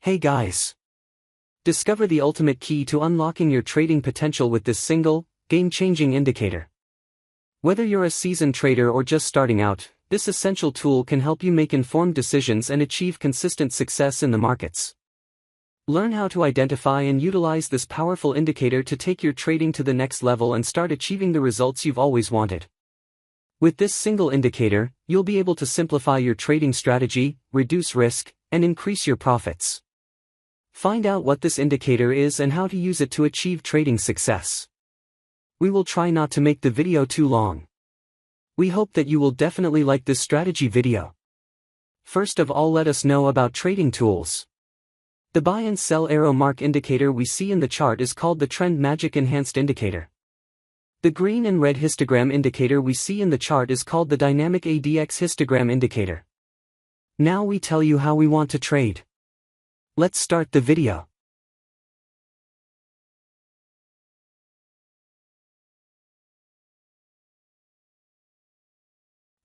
Hey guys! Discover the ultimate key to unlocking your trading potential with this single, game-changing indicator. Whether you're a seasoned trader or just starting out, this essential tool can help you make informed decisions and achieve consistent success in the markets. Learn how to identify and utilize this powerful indicator to take your trading to the next level and start achieving the results you've always wanted. With this single indicator, you'll be able to simplify your trading strategy, reduce risk, and increase your profits. Find out what this indicator is and how to use it to achieve trading success. We will try not to make the video too long. We hope that you will definitely like this strategy video. First of all, let us know about trading tools. The buy and sell arrow mark indicator we see in the chart is called the Trend Magic Enhanced Indicator. The green and red histogram indicator we see in the chart is called the Dynamic ADX Histogram Indicator. Now we tell you how we want to trade. Let's start the video.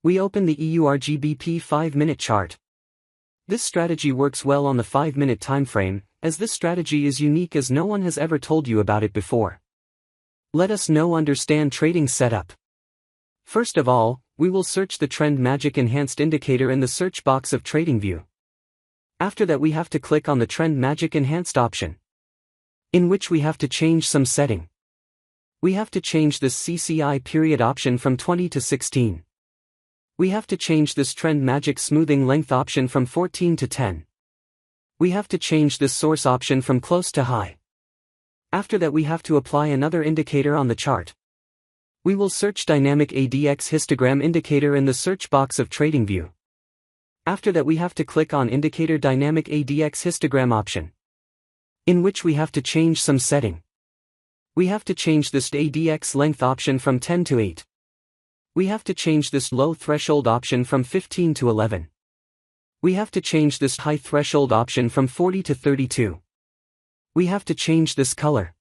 We open the EURGBP 5-minute chart. This strategy works well on the 5-minute time frame, as this strategy is unique as no one has ever told you about it before. Let us now understand trading setup. First of all, we will search the Trend Magic Enhanced Indicator in the search box of Tradingview. After that we have to click on the Trend Magic Enhanced option, in which we have to change some setting. We have to change this CCI period option from 20 to 16. We have to change this Trend Magic Smoothing Length option from 14 to 10. We have to change this source option from close to high. After that we have to apply another indicator on the chart. We will search Dynamic ADX Histogram Indicator in the search box of Tradingview. After that we have to click on Indicator Dynamic ADX Histogram option, in which we have to change some setting. We have to change this ADX length option from 10 to 8. We have to change this low threshold option from 15 to 11. We have to change this high threshold option from 40 to 32. We have to change this color.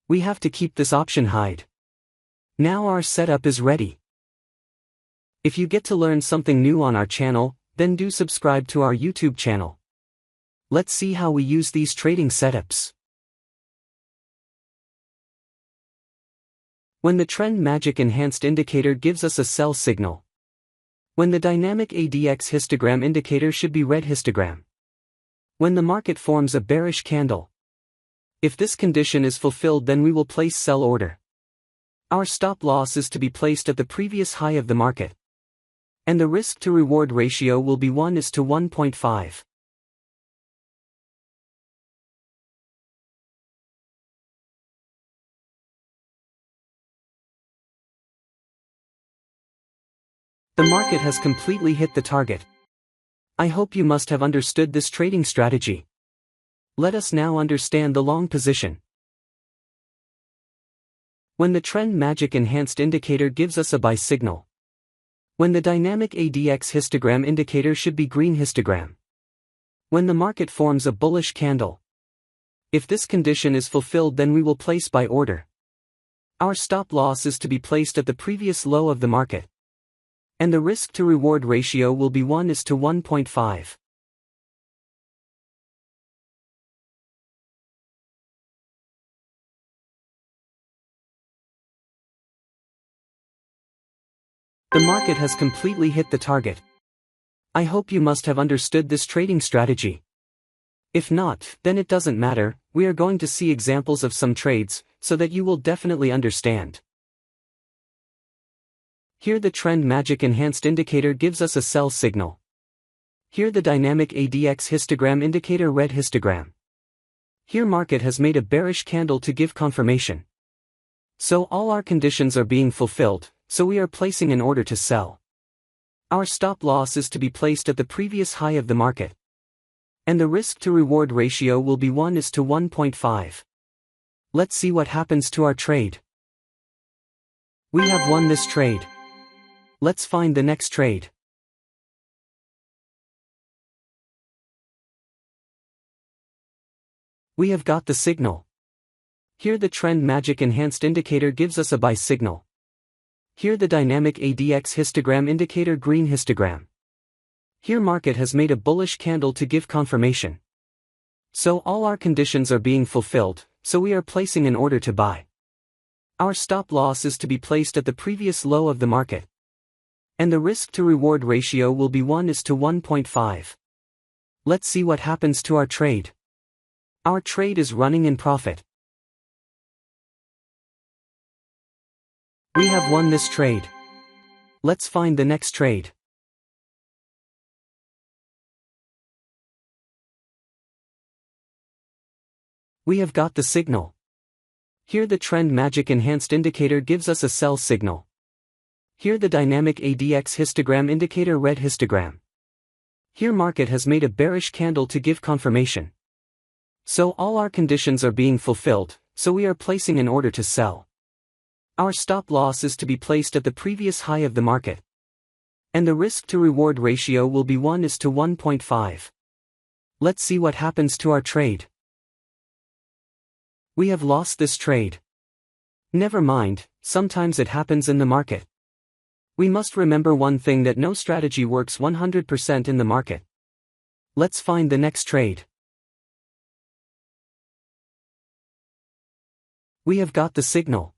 We have to keep this option hide. Now our setup is ready. If you get to learn something new on our channel, then do subscribe to our YouTube channel. Let's see how we use these trading setups. When the Trend Magic Enhanced Indicator gives us a sell signal. When the Dynamic ADX Histogram Indicator should be red histogram. When the market forms a bearish candle. If this condition is fulfilled, then we will place sell order. Our stop loss is to be placed at the previous high of the market. And the risk to reward ratio will be 1:1.5. The market has completely hit the target. I hope you must have understood this trading strategy. Let us now understand the long position. When the Trend Magic Enhanced Indicator gives us a buy signal. When the Dynamic ADX Histogram Indicator should be green histogram. When the market forms a bullish candle. If this condition is fulfilled, then we will place buy order. Our stop loss is to be placed at the previous low of the market. And the risk to reward ratio will be 1:1.5. The market has completely hit the target. I hope you must have understood this trading strategy. If not, then it doesn't matter, we are going to see examples of some trades, so that you will definitely understand. Here the Trend Magic Enhanced Indicator gives us a sell signal. Here the Dynamic ADX Histogram Indicator red histogram. Here market has made a bearish candle to give confirmation. So all our conditions are being fulfilled, so we are placing an order to sell. Our stop loss is to be placed at the previous high of the market. And the risk to reward ratio will be 1:1.5. Let's see what happens to our trade. We have won this trade. Let's find the next trade. We have got the signal. Here the Trend Magic Enhanced Indicator gives us a buy signal. Here the dynamic ADX histogram indicator green histogram. Here market has made a bullish candle to give confirmation. So all our conditions are being fulfilled, so we are placing an order to buy. Our stop loss is to be placed at the previous low of the market. And the risk to reward ratio will be 1:1.5. Let's see what happens to our trade. Our trade is running in profit. We have won this trade. Let's find the next trade. We have got the signal. Here the trend magic enhanced indicator gives us a sell signal. Here the dynamic ADX histogram indicator red histogram. Here market has made a bearish candle to give confirmation. So all our conditions are being fulfilled, so we are placing an order to sell. Our stop loss is to be placed at the previous high of the market. And the risk to reward ratio will be 1:1.5. Let's see what happens to our trade. We have lost this trade. Never mind, sometimes it happens in the market. We must remember one thing, that no strategy works 100% in the market. Let's find the next trade. We have got the signal.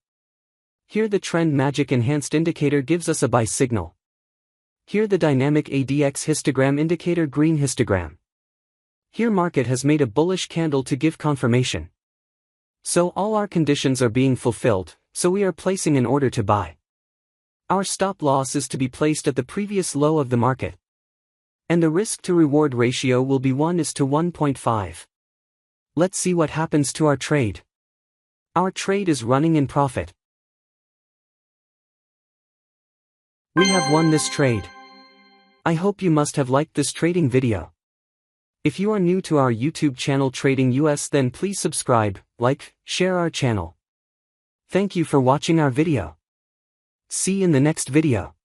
Here the trend magic enhanced indicator gives us a buy signal. Here the dynamic ADX histogram indicator green histogram. Here market has made a bullish candle to give confirmation. So all our conditions are being fulfilled, so we are placing an order to buy. Our stop loss is to be placed at the previous low of the market. And the risk to reward ratio will be 1:1.5. Let's see what happens to our trade. Our trade is running in profit. We have won this trade. I hope you must have liked this trading video. If you are new to our YouTube channel Trading US, then please subscribe, like, share our channel. Thank you for watching our video. See you in the next video.